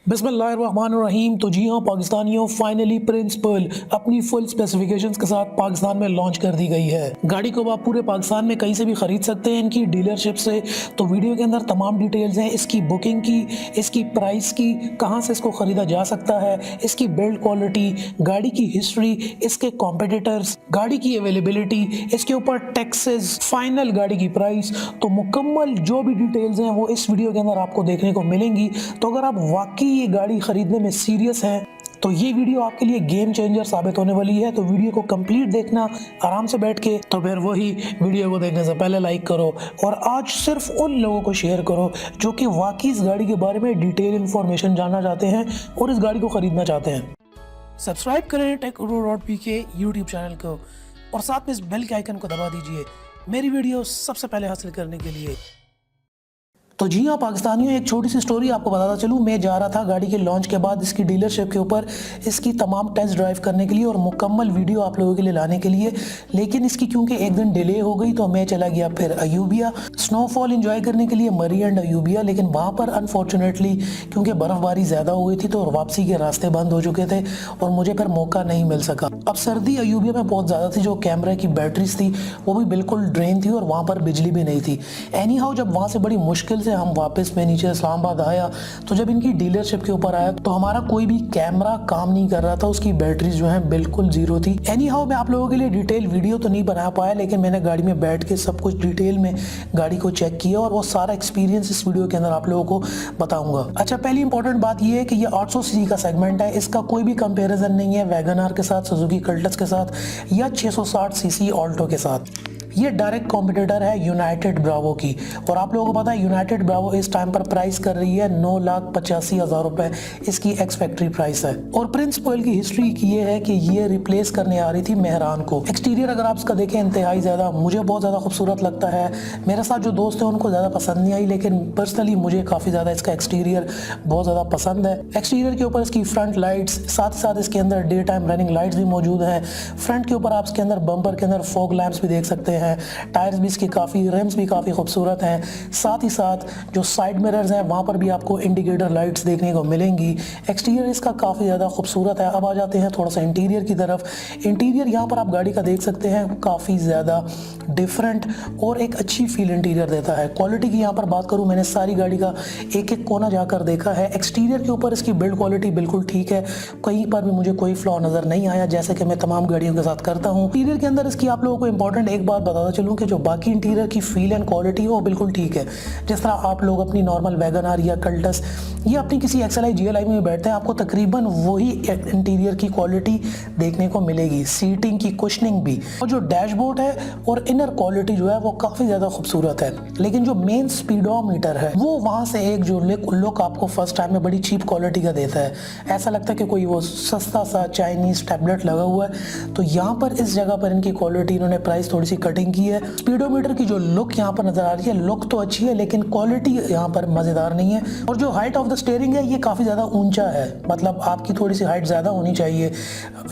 बिस्मिल्लाहिर्रहमानिर्रहीम। तो जी हाँ, पाकिस्तानियों फाइनली प्रिंस पर्ल अपनी फुल स्पेसिफिकेशंस के साथ पाकिस्तान में लॉन्च कर दी गई है। गाड़ी को आप पूरे पाकिस्तान में कहीं से भी खरीद सकते हैं इनकी डीलरशिप से। तो वीडियो के अंदर तमाम डिटेल्स हैं इसकी बुकिंग की, इसकी प्राइस की, कहाँ से इसको खरीदा जा सकता है, इसकी बिल्ड क्वालिटी, गाड़ी की हिस्ट्री, इसके कॉम्पिटिटर्स, गाड़ी की अवेलेबिलिटी, इसके ऊपर टैक्सेस, फाइनल गाड़ी की प्राइस। तो मुकम्मल जो भी डिटेल्स हैं वो इस वीडियो के अंदर आपको देखने को मिलेंगी। तो अगर आप वाकई ये गाड़ी खरीदने में सीरियस हैं तो ये वीडियो आपके लिए गेम चेंजर साबित होने वाली है। तो वीडियो को कंप्लीट देखना आराम से बैठ के। तो फिर वही वीडियो को देखने से पहले लाइक करो और आज सिर्फ उन लोगों को शेयर करो जो कि वाकई इस गाड़ी के बारे में डिटेल इन्फॉर्मेशन जानना चाहते हैं और इस गाड़ी को खरीदना चाहते हैं। सब्सक्राइब करें टेक.pk यूट्यूब चैनल को और साथ में इस बेल के आइकन को दबा दीजिए मेरी वीडियो सबसे पहले हासिल करने के लिए। तो जी हाँ पाकिस्तानियों, एक छोटी सी स्टोरी आपको बताता चलूँ। मैं जा रहा था गाड़ी के लॉन्च के बाद इसकी डीलरशिप के ऊपर इसकी तमाम टेस्ट ड्राइव करने के लिए और मुकम्मल वीडियो आप लोगों के लिए लाने के लिए, लेकिन इसकी क्योंकि एक दिन डिले हो गई तो मैं चला गया फिर अयूबिया स्नोफॉल एंजॉय करने के लिए, मरी एंड अयूबिया। लेकिन वहाँ पर अनफॉर्चुनेटली क्योंकि बर्फ़बारी ज़्यादा हो गई थी तो वापसी के रास्ते बंद हो चुके थे और मुझे फिर मौका नहीं मिल सका। अब सर्दी अयूबिया में बहुत ज़्यादा थी, जो कैमरे की बैटरीज थी वो भी बिल्कुल ड्रेन थी और वहाँ पर बिजली भी नहीं थी। एनी हाउ जब वहाँ से बड़ी मुश्किल से हम वापस में नीचे इस्लामाबाद आया तो जब इनकी डीलरशिप के ऊपर आया तो हमारा कोई भी कैमरा काम नहीं कर रहा था, उसकी बैटरीज जो है बिल्कुल जीरो थी। एनी हाउ मैं आप लोगों के लिए डिटेल वीडियो तो नहीं बना पाया, लेकिन मैंने गाड़ी में बैठ के सब कुछ डिटेल में गाड़ी को चेक किया और वो सारा एक्सपीरियंस इस वीडियो के अंदर आप लोगों को बताऊंगा। अच्छा, पहली इंपॉर्टेंट बात ये है कि ये 800 सीसी का सेगमेंट है, इसका कोई भी कंपेरिजन नहीं है वैगनआर के साथ, सुजुकी कल्टस के साथ या 660 सीसी ऑल्टो के साथ। ये डायरेक्ट कॉम्पिटिटर है यूनाइटेड ब्रावो की और आप लोगों को पता है यूनाइटेड ब्रावो इस टाइम पर प्राइस कर रही है 9,85,000 रुपए, इसकी एक्स फैक्ट्री प्राइस है। और प्रिंस पर्ल की हिस्ट्री ये है कि ये रिप्लेस करने आ रही थी मेहरान को। एक्सटीरियर अगर आप इसका देखें इंतहाई ज़्यादा, मुझे बहुत ज़्यादा खूबसूरत लगता है। मेरे साथ जो दोस्त हैं उनको ज़्यादा पसंद नहीं आई, लेकिन पर्सनली मुझे काफ़ी ज़्यादा इसका एक्सटीरियर बहुत ज़्यादा पसंद है। एक्सटीरियर के ऊपर इसकी फ्रंट लाइट्स, साथ ही साथ इसके अंदर डे टाइम रनिंग लाइट्स भी मौजूद हैं। फ्रंट के ऊपर आप इसके अंदर बम्पर के अंदर फॉग लैंप्स भी देख सकते हैं। टायर्स भी इसकी काफ़ी, रिम्स भी काफ़ी खूबसूरत हैं। साथ ही साथ जो साइड मिरर्स हैं वहाँ पर भी आपको इंडिकेटर लाइट्स देखने को मिलेंगी। एक्सटीरियर इसका काफ़ी ज़्यादा खूबसूरत है। अब आ जाते हैं थोड़ा सा इंटीरियर की तरफ। इंटीरियर यहाँ पर आप गाड़ी का देख सकते हैं, काफ़ी ज़्यादा डिफरेंट और एक अच्छी फील इंटीरियर देता है। क्वालिटी की यहाँ पर बात करूँ, मैंने सारी गाड़ी का एक एक कोना जाकर देखा है। एक्सटीरियर के ऊपर इसकी बिल्ड क्वालिटी बिल्कुल ठीक है, कहीं पर भी मुझे कोई फ्लॉ नज़र नहीं आया, जैसे कि मैं तमाम गाड़ियों के साथ करता हूँ। इंटीरियर के अंदर इसकी आप लोगों को इंपॉर्टेंट एक बात बताता चलूँ कि जो बाकी इंटीरियर की फील एंड क्वालिटी है वो बिल्कुल ठीक है। जिस तरह आप लोग अपनी नॉर्मल वैगनआर या कल्टस या अपनी किसी एक्सएलआई जीएलआई में बैठते हैं, आपको तकरीबन वही इंटीरियर की क्वालिटी देखने को मिलेगी, सीटिंग की, कुशनिंग भी। और जो डैशबोर्ड है और इनर क्वालिटी जो है वो काफ़ी ज़्यादा खूबसूरत है। लेकिन जो मेन स्पीडोमीटर है वो वहाँ से एक जो लुक आपको फर्स्ट टाइम में बड़ी चीप क्वालिटी का देता है। ऐसा लगता है कि कोई वो सस्ता सा चाइनीज़ टैबलेट लगा हुआ है। तो यहाँ पर इस जगह पर इनकी क्वालिटी, इन्होंने प्राइस थोड़ी सी कटिंग की है। स्पीडोमीटर की जो लुक यहाँ पर नजर आ रही है, लुक तो अच्छी है लेकिन क्वालिटी यहाँ पर मजेदार नहीं है। और जो हाइट ऑफ द स्टीयरिंग है ये काफी ज्यादा ऊंचा है, मतलब आपकी थोड़ी सी हाइट ज्यादा होनी चाहिए।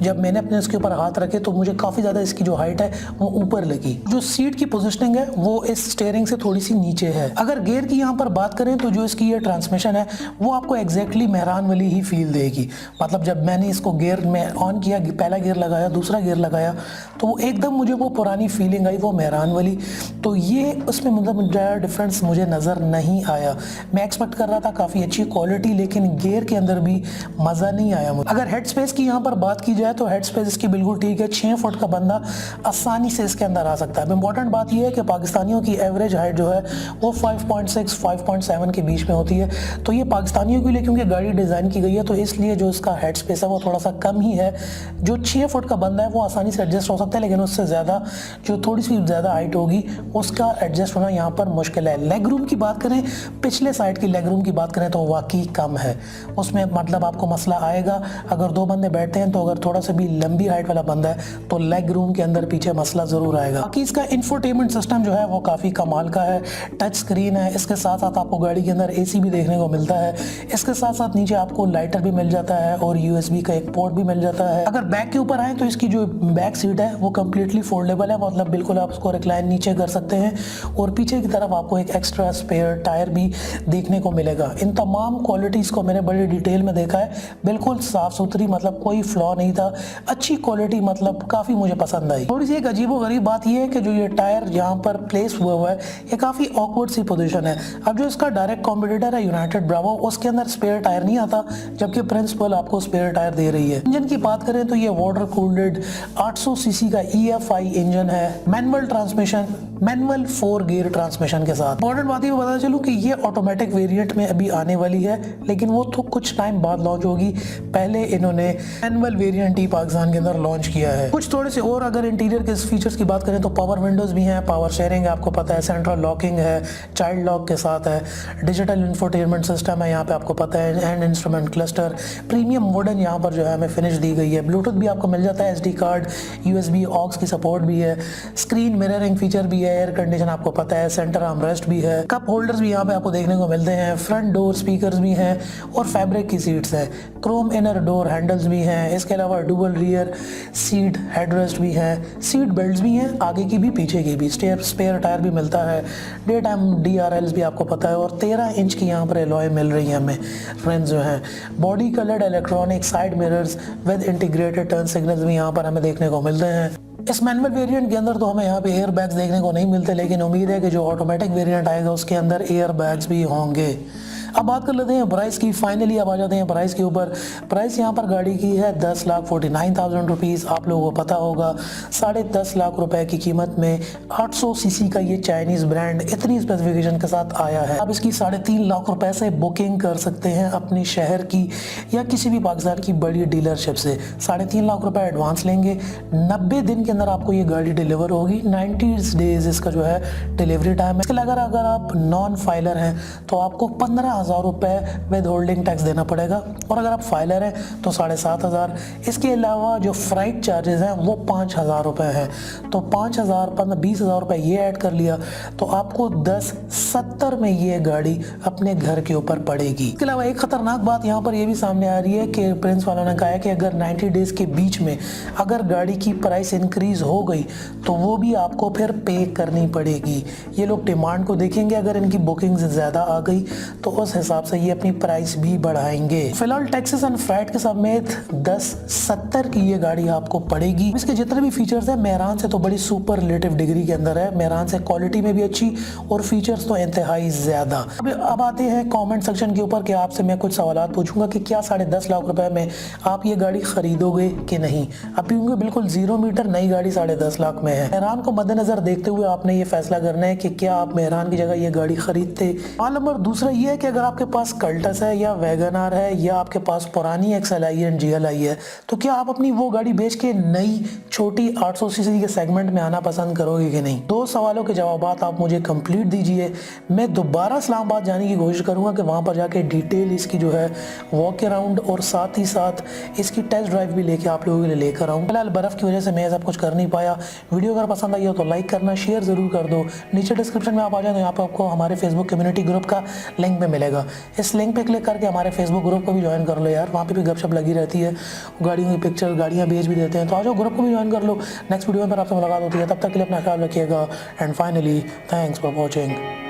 जब मैंने अपने इसके ऊपर हाथ रखे तो मुझे काफी ज्यादा इसकी जो हाइट है वो ऊपर लगी। जो सीट की पोजिशनिंग है वो इस स्टीयरिंग से थोड़ी सी नीचे है। अगर गियर की यहाँ पर बात करें तो जो इसकी ये ट्रांसमिशन है वो आपको एग्जैक्टली मेहरान वाली ही फील देगी। मतलब जब मैंने इसको गियर में ऑन किया, पहला गियर लगाया, दूसरा गियर लगाया, तो एकदम मुझे वो पुरानी फीलिंग आई, वो मेहरान वाली। तो ये उसमें मतलब ज़्यादा डिफरेंस मुझे नज़र नहीं आया। मैं एक्सपेक्ट कर रहा था काफ़ी अच्छी क्वालिटी, लेकिन गियर के अंदर भी मज़ा नहीं आया मुझे। अगर हेड स्पेस की यहाँ पर बात की जाए तो हेड स्पेस इसकी बिल्कुल ठीक है। 6 फुट का बंदा आसानी से इसके अंदर आ सकता है। इंपॉर्टेंट बात यह है कि पाकिस्तानियों की एवरेज हाइट जो है वो 5.6 5.7 के बीच में होती है। तो ये पाकिस्तानियों के लिए क्योंकि गाड़ी डिज़ाइन की गई है तो इसलिए जो इसका हेड स्पेस है वो थोड़ा सा कम ही है। जो 6 फुट का बंदा है वो आसानी से एडजस्ट हो सकता है, लेकिन उससे ज़्यादा जो थोड़ी सी ज़्यादा हाइट होगी उसका एडजस्ट होना यहाँ पर मुश्किल है। लेग रूम की बात करें, पिछले साइड की लेग रूम की बात करें तो वाकई कम है। उसमें मतलब आपको मसला आएगा अगर 2 बंदे बैठते हैं, तो अगर थोड़ा सा भी लंबी हाइट वाला बंदा है तो लेग रूम के अंदर पीछे मसला ज़रूर आएगा। बाकी इसका इंफोटेनमेंट सिस्टम जो है वो काफ़ी कमाल का है। टच स्क्रीन है, इसके साथ साथ आपको गाड़ी के अंदर एसी भी देखने को मिलता है। इसके साथ साथ नीचे आपको लाइटर भी मिल जाता है और यूएसबी का एक पोर्ट भी मिल जाता है। अगर बैक के ऊपर आए तो इसकी जो बैक सीट है वो कम्प्लीटली फोल्डेबल है, मतलब बिल्कुल कंफर्टेबल आप उसको रिक्लाइन नीचे कर सकते हैं और पीछे की तरफ आपको एक एक्स्ट्रा स्पेयर टायर भी देखने को मिलेगा। इन तमाम क्वालिटीज़ को मैंने बड़ी डिटेल में देखा है, बिल्कुल साफ़ सुथरी, मतलब कोई फ्लॉ नहीं था, अच्छी क्वालिटी, मतलब काफ़ी मुझे पसंद आई। थोड़ी सी एक अजीबोगरीब बात यह है कि जो ये टायर यहाँ पर प्लेस हुआ है ये काफ़ी ऑकवर्ड सी पोजीशन है। अब जो इसका डायरेक्ट कॉम्पिटिटर है यूनाइटेड ब्रावो, उसके अंदर स्पेयर टायर नहीं आता, जबकि प्रिंसिपल आपको स्पेयर टायर दे रही है। इंजन की बात करें तो ये वाटर कूल्ड 800 सीसी का EFI इंजन है, manual transmission, manual 4 gear transmission के साथ। इंपॉर्टेंट बात ये बता चलूं कि ये ऑटोमेटिक वेरिएंट में अभी आने वाली है, लेकिन वो तो कुछ टाइम बाद लॉन्च होगी। पहले इन्होंने मैनुअल वेरिएंट ही पाकिस्तान के अंदर लॉन्च किया है। कुछ थोड़े से और अगर इंटीरियर के फीचर्स की बात करें तो पावर विंडोज भी हैं, पावर शेयरिंग है, आपको पता है, सेंट्रल लॉकिंग है, चाइल्ड लॉक के साथ है, डिजिटल इंफोटेनमेंट सिस्टम है, यहाँ पे आपको पता है, and instrument cluster, premium wooden यहाँ पर जो है हमें फिनिश दी गई है। ब्लूटूथ भी आपको मिल जाता है, SD कार्ड, USB ऑक्स की सपोर्ट भी है, स्क्रीन मिररिंग फीचर भी है, एयर कंडीशन आपको पता है, सेंटर आर्मरेस्ट भी है, कप होल्डर्स भी यहाँ पे आपको देखने को मिलते हैं, फ्रंट डोर स्पीकर्स भी हैं और फैब्रिक की सीट्स हैं, क्रोम इनर डोर हैंडल्स भी हैं। इसके अलावा डुअल रियर सीट हेडरेस्ट भी है, सीट बेल्ट भी हैं, आगे की भी पीछे की भी, स्पेयर टायर भी मिलता है, डे टाइम DRLs भी आपको पता है और 13 इंच की यहाँ पर एलॉय मिल रही है हमें फ्रेंड्स जो हैं। Body coloured electronic side mirrors with integrated turn signals भी यहाँ पर हमें देखने को मिलते हैं। इस मैनुअल वेरिएंट के अंदर तो हमें यहाँ पे एयर बैग्स देखने को नहीं मिलते, लेकिन उम्मीद है कि जो ऑटोमेटिक वेरिएंट आएगा उसके अंदर एयर बैग्स भी होंगे। अब बात कर लेते हैं प्राइस की। फाइनली अब आ जाते हैं प्राइस के ऊपर। प्राइस यहाँ पर गाड़ी की है 10,49,000 रुपीज़। आप लोगों को पता होगा 10.5 लाख रुपए की कीमत में 800 सीसी का ये चाइनीज़ ब्रांड इतनी स्पेसिफिकेशन के साथ आया है। आप इसकी 3.5 लाख रुपए से बुकिंग कर सकते हैं अपनी शहर की या किसी भी पाकिस्तान की बड़ी डीलरशिप से। 3.5 लाख रुपए एडवांस लेंगे, 90 दिन के अंदर आपको ये गाड़ी डिलीवर होगी। 90 डेज इसका जो है डिलीवरी टाइम है। इसके अलावा अगर आप नॉन फाइलर हैं तो आपको 15,000 रुपए विद होल्डिंग टैक्स देना पड़ेगा, और अगर आप फाइलर हैं तो 7,500। इसके अलावा जो फ्राइट चार्जेस हैं वो 5,000 रुपए हैं, तो 5,000 20,000 रुपए ये ऐड कर लिया तो आपको 10,70 में ये गाड़ी अपने घर के ऊपर पड़ेगी। इसके अलावा एक खतरनाक बात यहाँ पर ये भी सामने आ रही है कि प्रिंस वालों ने कहा है कि अगर 90 डेज के बीच में अगर गाड़ी की प्राइस इंक्रीज हो गई तो वो भी आपको फिर पे करनी पड़ेगी। ये लोग डिमांड को देखेंगे, अगर इनकी बुकिंग ज़्यादा आ गई तो उस हिसाब से ये अपनी प्राइस भी बढ़ाएंगे। फिलहाल टैक्सेस एंड फ्रैट के समेत 10,70 की ये गाड़ी आपको पड़ेगी। इसके जितने भी फीचर्स हैं मेहरान से तो बड़ी सुपरलेटिव डिग्री के अंदर है, मेहरान से क्वालिटी में भी अच्छी और फीचर्स तो इंतहाई ज्यादा। अब आते हैं कमेंट सेक्शन के ऊपर कि आपसे मैं कुछ सवाल पूछूंगा कि क्या 10.5 लाख रुपए में आप ये गाड़ी खरीदोगे कि नहीं। अब होंगे बिल्कुल 0 मीटर नई गाड़ी 10.5 लाख में है। मेहरान को मद्देनजर देखते हुए आपने ये फैसला करना है कि क्या आप मेहरान की जगह ये गाड़ी खरीदते। सवाल नंबर दूसरा ये है कि अगर आपके पास कल्टस है या वैगनआर है या आपके पास पुरानी XLI एंड GLI है तो क्या आप अपनी वो गाड़ी बेच के नई छोटी 800 सीसी के सेगमेंट में आना पसंद करोगे कि नहीं। 2 सवालों के जवाब आप मुझे कंप्लीट दीजिए। मैं दोबारा इस्लामाबाद जाने की कोशिश करूंगा कि वहां पर जाके डिटेल इसकी जो है वॉक अराउंड और साथ ही साथ इसकी टेस्ट ड्राइव भी लेके आप लोगों के लिए लेकर आऊँ। फिलहाल बर्फ की वजह से मैं सब कुछ कर नहीं पाया। वीडियो अगर पसंद आई हो तो लाइक करना, शेयर जरूर कर दो। नीचे डिस्क्रिप्शन में आप आ जाए तो यहाँ पे आपको हमारे फेसबुक कम्युनिटी ग्रुप का लिंक भी मिलेगा। इस लिंक पे क्लिक करके हमारे फेसबुक ग्रुप को भी ज्वाइन कर लो यार, वहाँ पे भी गपशप लगी रहती है, गाड़ियों की पिक्चर, गाड़ियाँ भेज भी देते हैं, तो आ जाओ ग्रुप को भी ज्वाइन कर लो। नेक्स्ट वीडियो में आपसे मुलाकात होती है, तब तक के लिए अपना ख्याल रखिएगा and finally thanks for watching.